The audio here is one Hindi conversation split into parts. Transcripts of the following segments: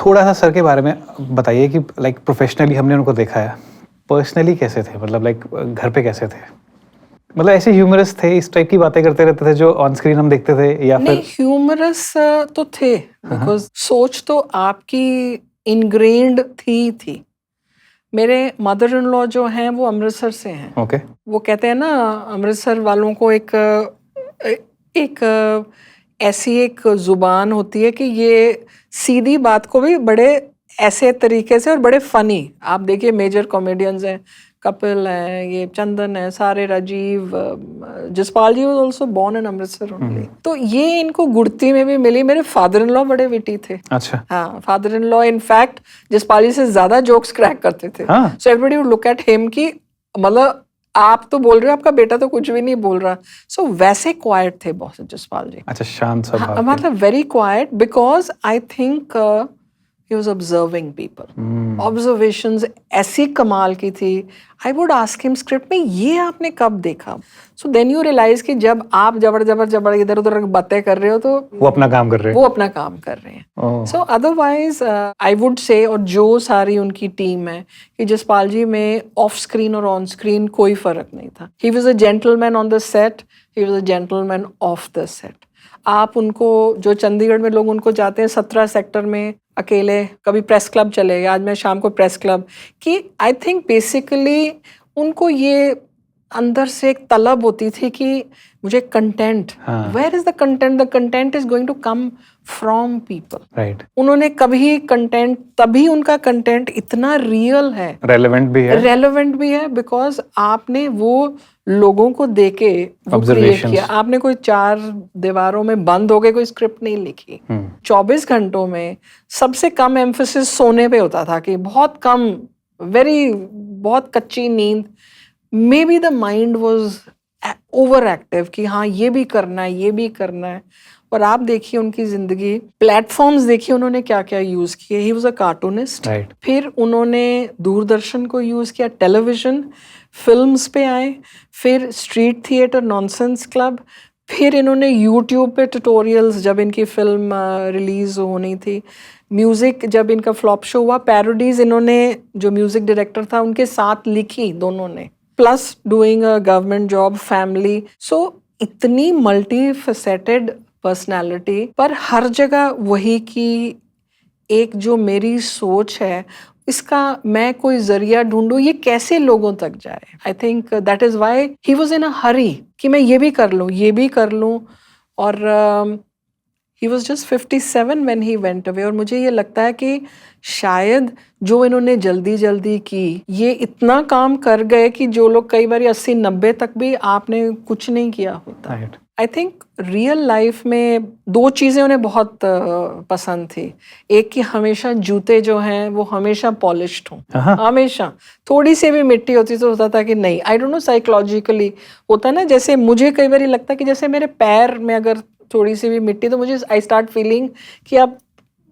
थोड़ा सा सर के बारे में बताइए कि लाइक प्रोफेशनली हमने उनको देखा है, पर्सनली कैसे थे, मतलब लाइक घर पे कैसे थे, मतलब ऐसे ह्यूमरस थे, इस टाइप की बातें करते रहते थे जो ऑन स्क्रीन हम देखते थे, या नहीं फिर? ह्यूमरस तो थे, बिकॉज सोच तो आपकी इनग्रेन्ड थी। मेरे मदर इन लॉ जो हैं वो अमृतसर से हैं। ओके। वो कहते हैं ना, अमृतसर वालों को एक ऐसी एक जुबान होती है कि ये सीधी बात को भी बड़े ऐसे तरीके से, और बड़े फनी, आप देखिए मेजर कॉमेडियंस हैं, कपिल है, ये चंदन है, सारे, Rajiv, Jaspal ji was also born in Amritsar only. तो ये इनको गुड़ती में भी मिली। मेरे फादर इन लॉ बड़े विटी थे। अच्छा। हाँ, father in law in fact Jaspal ji से ज्यादा जोक्स क्रैक करते थे। हाँ। So everybody would look at him कि मतलब आप तो बोल रहे हो, आपका बेटा तो कुछ भी नहीं बोल रहा। सो वैसे क्वाइट थे बॉस जसपाल जी। अच्छा, शांत स्वभाव हाँ, के। मतलब very quite, because I think he was observing people. Observations ऐसी कमाल की थी। I would ask him script में ये आपने कब देखा? So then you realize कि जब आप जबर इधर उधर बातें कर रहे हो तो वो अपना काम कर रहे हैं। वो अपना काम कर रहे हैं। So otherwise I would say, और जो सारी उनकी टीम है, कि जसपाल जी में ऑफ स्क्रीन और ऑन स्क्रीन कोई फर्क नहीं था। He was a gentleman on the set, he was a gentleman off the set. आप उनको, जो चंडीगढ़ में लोग उनको जाते हैं 17 सेक्टर में अकेले, कभी प्रेस क्लब चले गए, आज मैं शाम को प्रेस क्लब, कि आई थिंक बेसिकली उनको ये अंदर से एक तलब होती थी कि मुझे content, where is the content? The content is going to come from people. Right. उन्होंने कभी कंटेंट, तभी उनका कंटेंट इतना रियल है, रेलेवेंट भी है, बिकॉज आपने वो लोगों को देके वो क्रिएट किया। आपने कोई 4 दीवारों में बंद हो गए कोई स्क्रिप्ट नहीं लिखी। 24 घंटों में सबसे कम एम्फेसिस सोने पे होता था, कि बहुत कम, बहुत कच्ची नींद। May be the mind was over active कि हाँ ये भी करना है, ये भी करना है। और आप देखिए उनकी जिंदगी, प्लेटफॉर्म्स देखिए उन्होंने क्या क्या यूज किए। ही वॉज अ कार्टूनिस्ट, फिर उन्होंने दूरदर्शन को यूज किया, टेलीविजन, फिल्म्स पे आए, फिर स्ट्रीट थिएटर, नॉनसेंस क्लब, फिर इन्होंने यूट्यूब पे ट्यूटोरियल्स, जब इनकी फिल्म रिलीज होनी थी, म्यूजिक जब इनका फ्लॉप शो हुआ, पैरोडीज इन्होंने, जो म्यूजिक डायरेक्टर था उनके साथ लिखी दोनों ने, plus doing a government job, family. So इतनी मल्टी फेसेटेड पर्सनैलिटी, पर हर जगह वही कि एक जो मेरी सोच है, इसका मैं कोई जरिया ढूंढूं, ये कैसे लोगों तक जाए। I think that is why he was in a hurry कि मैं ये भी कर लूं, ये भी कर लूं। और he was just 57 when he went away. और मुझे ये लगता है कि शायद जो इन्होंने जल्दी जल्दी की, ये इतना काम कर गए कि जो लोग कई बार 80-90 तक भी आपने कुछ नहीं किया होता। आई थिंक रियल लाइफ में 2 चीज़ें उन्हें बहुत पसंद थी। एक कि हमेशा जूते जो हैं वो हमेशा पॉलिश्ड हों, हमेशा। थोड़ी सी भी मिट्टी होती तो होता था कि नहीं, आई डोंट नो, साइकोलॉजिकली होता ना, जैसे मुझे कई बार लगता है कि जैसे मेरे पैर में अगर थोड़ी सी भी मिट्टी, तो मुझे आई स्टार्ट फीलिंग कि अब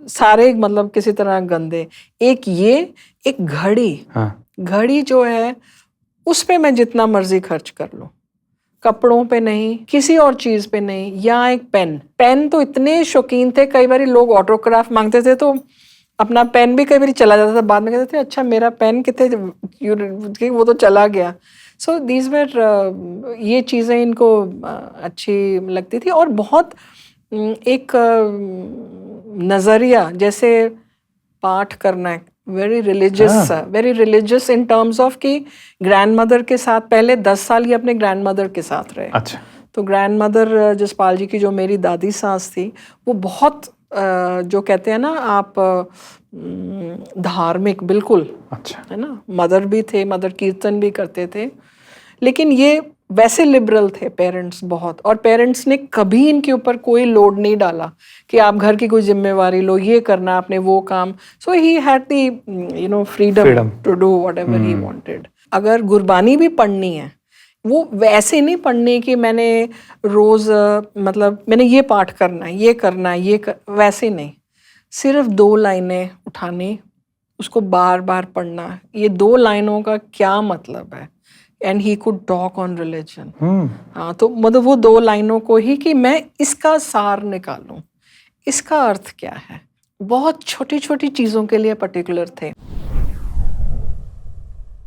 सारे मतलब किसी तरह गंदे। एक ये, एक घड़ी जो है उस पे मैं जितना मर्जी खर्च कर लूं, कपड़ों पे नहीं, किसी और चीज पे नहीं। या एक पेन तो इतने शौकीन थे, कई बार लोग ऑटोग्राफ मांगते थे तो अपना पेन भी कई बार चला जाता था, बाद में कहते थे अच्छा मेरा पेन कितने, वो तो चला गया। सो दीज वेर, ये चीज़ें इनको अच्छी लगती थी। और बहुत एक नज़रिया, जैसे पाठ करना है, very religious in terms of कि ग्रैंड मदर के साथ पहले 10 साल ये अपने ग्रैंड मदर के साथ रहे। अच्छा। तो ग्रैंड मदर जसपाल जी की, जो मेरी दादी सास थी, वो बहुत जो कहते हैं ना आप, धार्मिक बिल्कुल। अच्छा। है ना, मदर भी थे, मदर कीर्तन भी करते थे, लेकिन ये वैसे लिबरल थे पेरेंट्स बहुत। और पेरेंट्स ने कभी इनके ऊपर कोई लोड नहीं डाला कि आप घर की कोई जिम्मेवारी लो, ये करना आपने, वो काम। So he had the freedom to do whatever he wanted. अगर गुरबानी भी पढ़नी है, वो वैसे नहीं पढ़नी कि मैंने रोज मतलब मैंने ये पाठ करना है, ये करना है, वैसे नहीं। सिर्फ 2 लाइनें उठानी, उसको बार बार पढ़ना, ये 2 लाइनों का क्या मतलब है। And he could talk on religion. हाँ, तो मतलब वो 2 लाइनों को ही कि मैं इसका सार निकालूं, इसका अर्थ क्या है, बहुत छोटी छोटी चीजों के लिए पर्टिकुलर थे।